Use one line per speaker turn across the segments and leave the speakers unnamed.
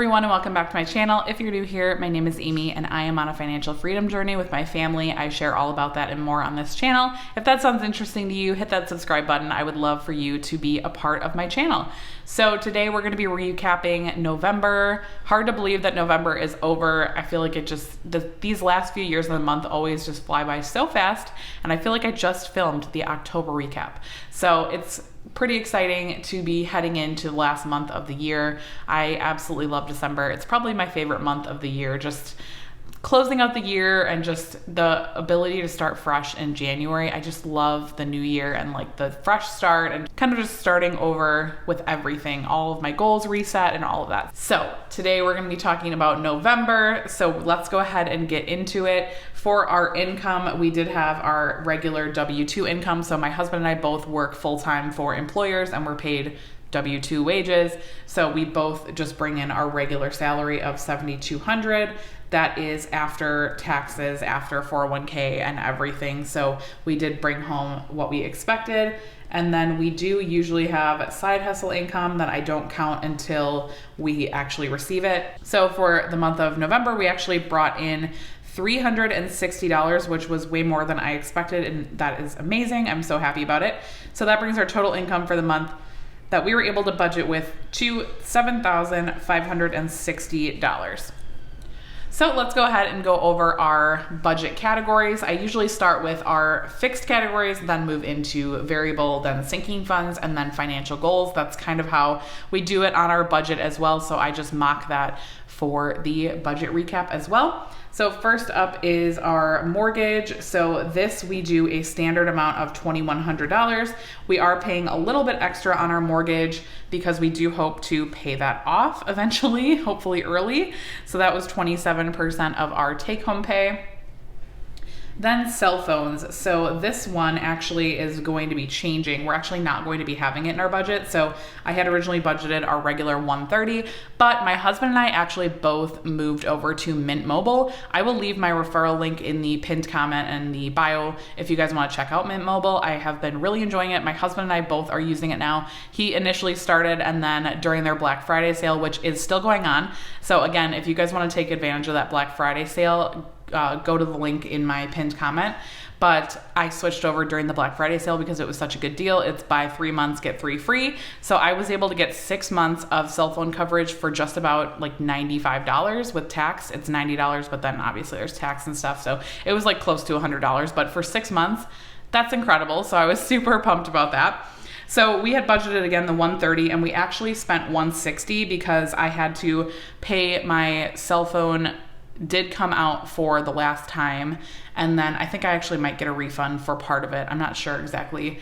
everyone, and welcome back to my channel. If you're new here, my name is Amy and I am on a financial freedom journey with my family. I share all about that and more on this channel. If that sounds interesting to you, hit that subscribe button. I would love for you to be a part of my channel. So today we're going to be recapping November. Hard to believe that November is over. I feel like these last few years of the month always just fly by so fast, and I feel like I just filmed the October recap. So it's pretty exciting to be heading into the last month of the year. I absolutely love December. It's probably my favorite month of the year, just closing out the year and just the ability to start fresh in January. I just love the new year and like the fresh start and kind of just starting over with everything, all of my goals reset and all of that. So today we're going to be talking about November. So let's go ahead and get into it. For our income, we did have our regular W-2 income. So my husband and I both work full-time for employers and we're paid W-2 wages. So we both just bring in our regular salary of $7,200. That is after taxes, after 401k and everything. So we did bring home what we expected. And then we do usually have side hustle income that I don't count until we actually receive it. So for the month of November, we actually brought in $360, which was way more than I expected. And that is amazing. I'm so happy about it. So that brings our total income for the month that we were able to budget with to $7,560. So let's go ahead and go over our budget categories. I usually start with our fixed categories, then move into variable, then sinking funds, and then financial goals. That's kind of how we do it on our budget as well. So I just mock that for the budget recap as well. So first up is our mortgage. So this, we do a standard amount of $2,100. We are paying a little bit extra on our mortgage because we do hope to pay that off eventually, hopefully early. So that was 27% of our take-home pay. Then cell phones. So this one actually is going to be changing. We're actually not going to be having it in our budget. So I had originally budgeted our regular $130, but my husband and I actually both moved over to Mint Mobile. I will leave my referral link in the pinned comment and the bio if you guys want to check out Mint Mobile. I have been really enjoying it. My husband and I both are using it now. He initially started and then during their Black Friday sale, which is still going on. So again, if you guys want to take advantage of that Black Friday sale, go to the link in my pinned comment. But I switched over during the Black Friday sale because it was such a good deal. It's buy 3 months, get 3 free. So I was able to get 6 months of cell phone coverage for just about like $95 with tax. It's $90, but then obviously there's tax and stuff. So it was like close to $100, but for 6 months, that's incredible. So I was super pumped about that. So we had budgeted again the $130 and we actually spent $160 because I had to pay my cell phone did come out for the last time. And then I think I actually might get a refund for part of it. I'm not sure exactly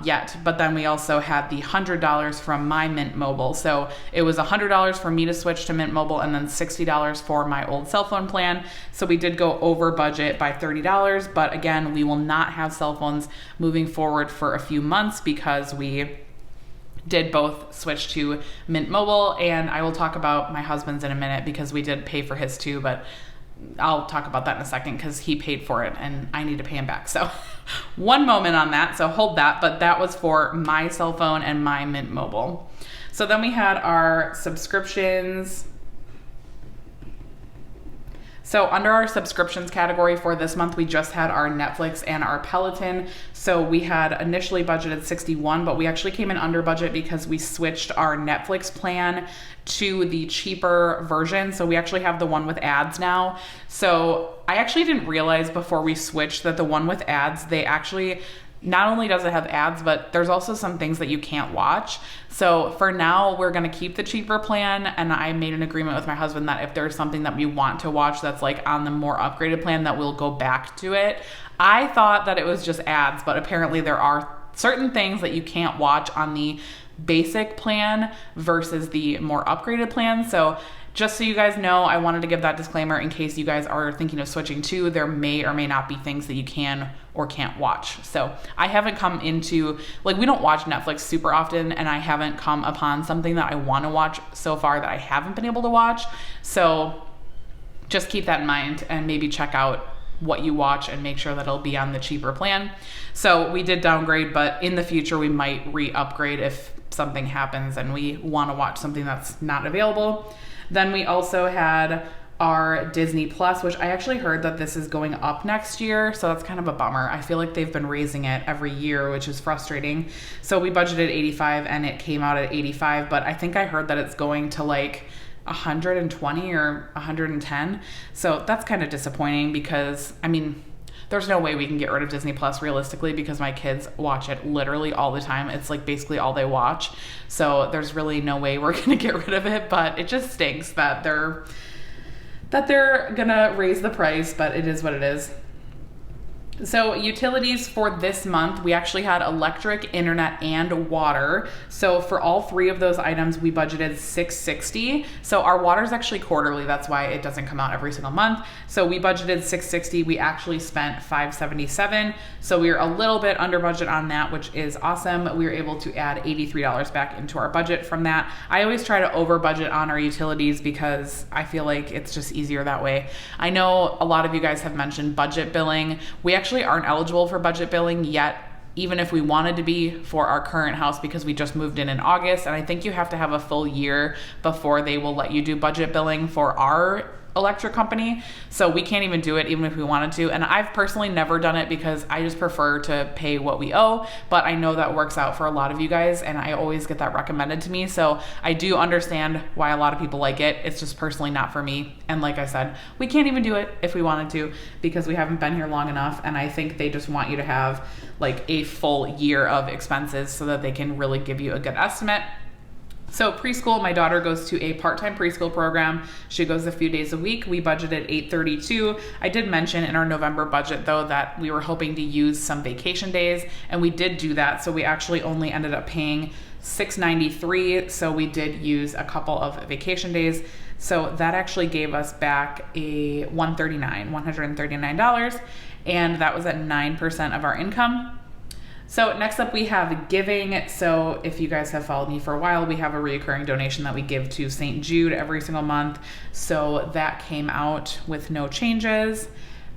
yet. But then we also had the $100 from my Mint Mobile. So it was $100 for me to switch to Mint Mobile and then $60 for my old cell phone plan. So we did go over budget by $30. But again, we will not have cell phones moving forward for a few months because we did both switch to Mint Mobile, and I will talk about my husband's in a minute because we did pay for his too, but I'll talk about that in a second because he paid for it and I need to pay him back. So one moment on that, so hold that, but that was for my cell phone and my Mint Mobile. So then we had our subscriptions. So under our subscriptions category for this month, we just had our Netflix and our Peloton. So we had initially budgeted $61, but we actually came in under budget because we switched our Netflix plan to the cheaper version. So we actually have the one with ads now. So I actually didn't realize before we switched that the one with ads, they actually not only does it have ads, but there's also some things that you can't watch. So for now, we're going to keep the cheaper plan. And I made an agreement with my husband that if there's something that we want to watch that's like on the more upgraded plan, that we'll go back to it. I thought that it was just ads, but apparently there are certain things that you can't watch on the basic plan versus the more upgraded plan. So just so you guys know, I wanted to give that disclaimer in case you guys are thinking of switching to. There may or may not be things that you can or can't watch. So I haven't come into, like, we don't watch Netflix super often, and I haven't come upon something that I want to watch so far that I haven't been able to watch. So just keep that in mind and maybe check out what you watch and make sure that it'll be on the cheaper plan. So we did downgrade, but in the future we might re-upgrade if something happens and we want to watch something that's not available. Then we also had our Disney Plus, which I actually heard that this is going up next year. So that's kind of a bummer. I feel like they've been raising it every year, which is frustrating. So we budgeted 85 and it came out at 85, but I think I heard that it's going to like 120 or 110. So that's kind of disappointing because, I mean, there's no way we can get rid of Disney Plus realistically because my kids watch it literally all the time. It's like basically all they watch. So there's really no way we're going to get rid of it, but it just stinks that they're gonna raise the price, but it is what it is. So utilities for this month, we actually had electric, internet, and water. So for all three of those items, we budgeted $660. So our water is actually quarterly. That's why it doesn't come out every single month. So we budgeted $660. We actually spent $577. So we were a little bit under budget on that, which is awesome. We were able to add $83 back into our budget from that. I always try to over budget on our utilities because I feel like it's just easier that way. I know a lot of you guys have mentioned budget billing. We actually aren't eligible for budget billing yet, even if we wanted to be for our current house because we just moved in August. And I think you have to have a full year before they will let you do budget billing for our electric company. So we can't even do it even if we wanted to. And I've personally never done it because I just prefer to pay what we owe, but I know that works out for a lot of you guys and I always get that recommended to me. So I do understand why a lot of people like it. It's just personally not for me. And like I said, we can't even do it if we wanted to because we haven't been here long enough. And I think they just want you to have like a full year of expenses so that they can really give you a good estimate. So preschool, my daughter goes to a part-time preschool program. She goes a few days a week. We budgeted $832. I did mention in our November budget though that we were hoping to use some vacation days and we did do that. So we actually only ended up paying $693. So we did use a couple of vacation days. So that actually gave us back a $139. And that was at 9% of our income. So next up we have giving. So if you guys have followed me for a while, we have a recurring donation that we give to St. Jude every single month. So that came out with no changes.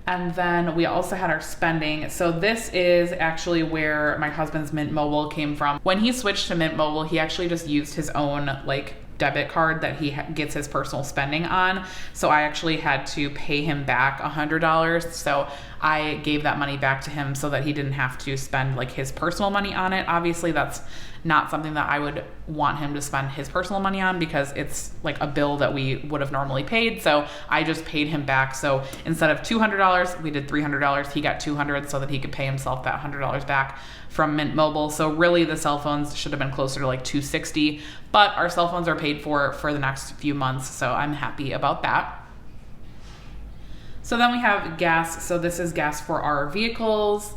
And then we also had our spending. So this is actually where my husband's Mint Mobile came from. When he switched to Mint Mobile, he actually just used his own debit card that he gets his personal spending on. So I actually had to pay him back $100. So I gave that money back to him so that he didn't have to spend his personal money on it. Obviously that's not something that I would want him to spend his personal money on because it's a bill that we would have normally paid. So I just paid him back. So instead of $200, we did $300. He got $200 so that he could pay himself that $100 back from Mint Mobile. So really the cell phones should have been closer to $260, but our cell phones are paid for the next few months. So I'm happy about that. So then we have gas. So this is gas for our vehicles.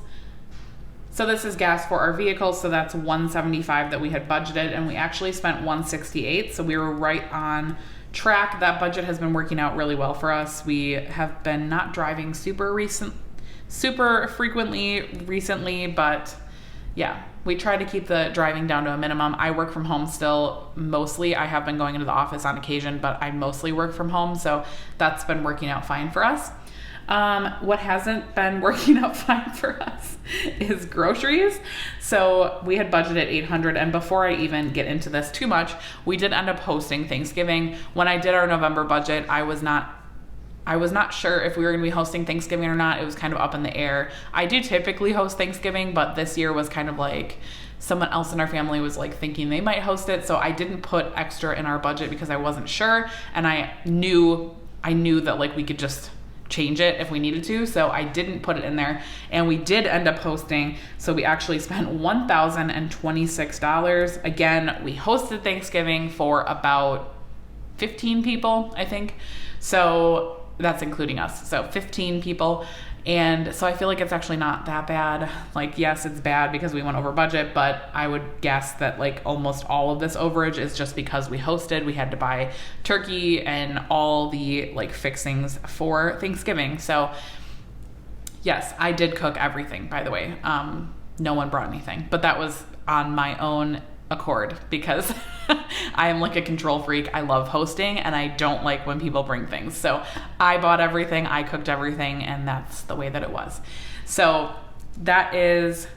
So that's $175 that we had budgeted and we actually spent $168. So we were right on track. That budget has been working out really well for us. We have been not driving super frequently recently, but yeah, we try to keep the driving down to a minimum. I work from home still mostly. I have been going into the office on occasion, but I mostly work from home. So that's been working out fine for us. What hasn't been working out fine for us is groceries. So we had budgeted $800, and before I even get into this too much, we did end up hosting Thanksgiving. When I did our November budget, I was not sure if we were going to be hosting Thanksgiving or not. It was kind of up in the air. I do typically host Thanksgiving, but this year was kind of someone else in our family was thinking they might host it. So I didn't put extra in our budget because I wasn't sure. And I knew that we could just change it if we needed to. So I didn't put it in there and we did end up hosting. So we actually spent $1,026. Again, we hosted Thanksgiving for about 15 people, I think. So that's including us. So 15 people. And so I feel like it's actually not that bad. Yes, it's bad because we went over budget, but I would guess that almost all of this overage is just because we hosted. We had to buy turkey and all the fixings for Thanksgiving. So yes, I did cook everything, by the way. No one brought anything, but that was on my own accord because I am a control freak. I love hosting and I don't like when people bring things. So I bought everything, I cooked everything, and that's the way that it was. So that is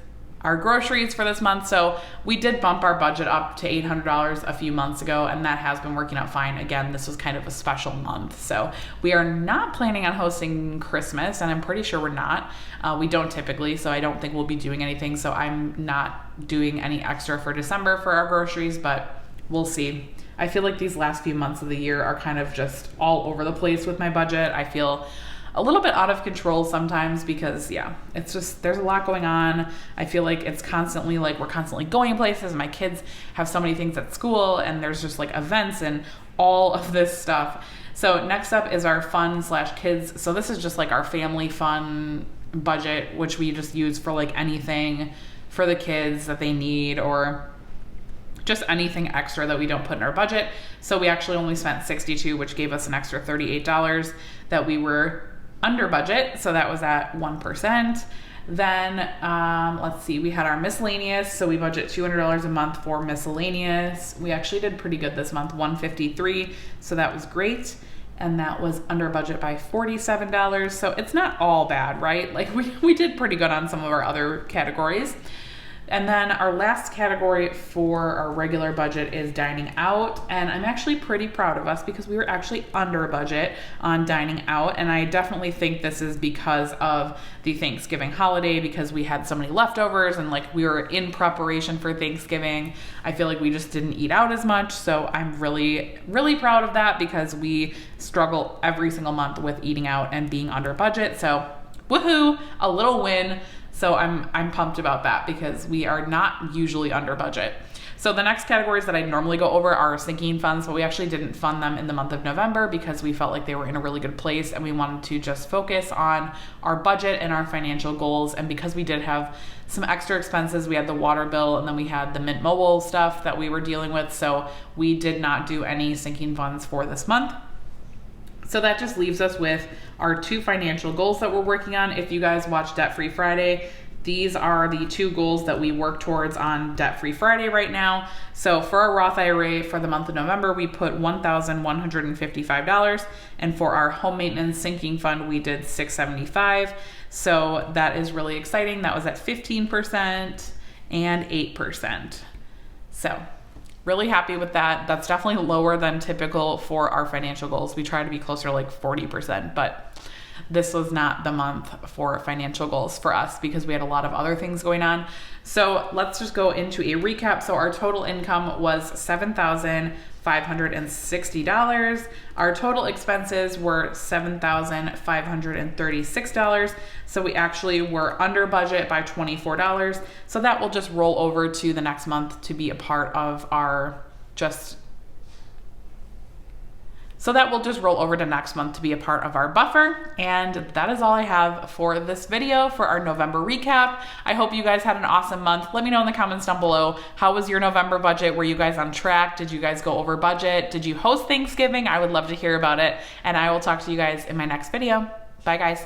our groceries for this month. So we did bump our budget up to $800 a few months ago, and that has been working out fine. Again, this was kind of a special month. So we are not planning on hosting Christmas, and I'm pretty sure we're not. We don't typically, so I don't think we'll be doing anything. So I'm not doing any extra for December for our groceries, but we'll see. I feel like these last few months of the year are kind of just all over the place with my budget. I feel a little bit out of control sometimes because it's just, there's a lot going on. I feel like it's constantly like we're constantly going places. My kids have so many things at school, and there's just like events and all of this stuff. So next up is our fun/kids. So this is just like our family fun budget, which we just use for like anything for the kids that they need, or just anything extra that we don't put in our budget. So we actually only spent $62, which gave us an extra $38 that we were under budget. So that was at 1%. Then let's see, we had our miscellaneous. So we budget $200 a month for miscellaneous. We actually did pretty good this month, $153. So that was great. And that was under budget by $47. So it's not all bad, right? Like we did pretty good on some of our other categories. And then our last category for our regular budget is dining out. And I'm actually pretty proud of us because we were actually under budget on dining out. And I definitely think this is because of the Thanksgiving holiday, because we had so many leftovers and like we were in preparation for Thanksgiving. I feel like we just didn't eat out as much. So I'm really, really proud of that because we struggle every single month with eating out and being under budget. So woohoo, a little win. So I'm pumped about that because we are not usually under budget. So the next categories that I normally go over are sinking funds, but we actually didn't fund them in the month of November because we felt like they were in a really good place and we wanted to just focus on our budget and our financial goals. And because we did have some extra expenses, we had the water bill and then we had the Mint Mobile stuff that we were dealing with. So we did not do any sinking funds for this month. So that just leaves us with our two financial goals that we're working on. If you guys watch Debt Free Friday, these are the two goals that we work towards on Debt Free Friday right now. So for our Roth IRA for the month of November, we put $1,155. And for our home maintenance sinking fund, we did $675. So that is really exciting. That was at 15% and 8%. So really happy with that. That's definitely lower than typical for our financial goals. We try to be closer to like 40%, but this was not the month for financial goals for us because we had a lot of other things going on. So let's just go into a recap. So our total income was $7,560. Our total expenses were $7,536. So we actually were under budget by $24. So that will just roll over to the next month to be a part of our buffer. And that is all I have for this video for our November recap. I hope you guys had an awesome month. Let me know in the comments down below. How was your November budget? Were you guys on track? Did you guys go over budget? Did you host Thanksgiving? I would love to hear about it. And I will talk to you guys in my next video. Bye guys.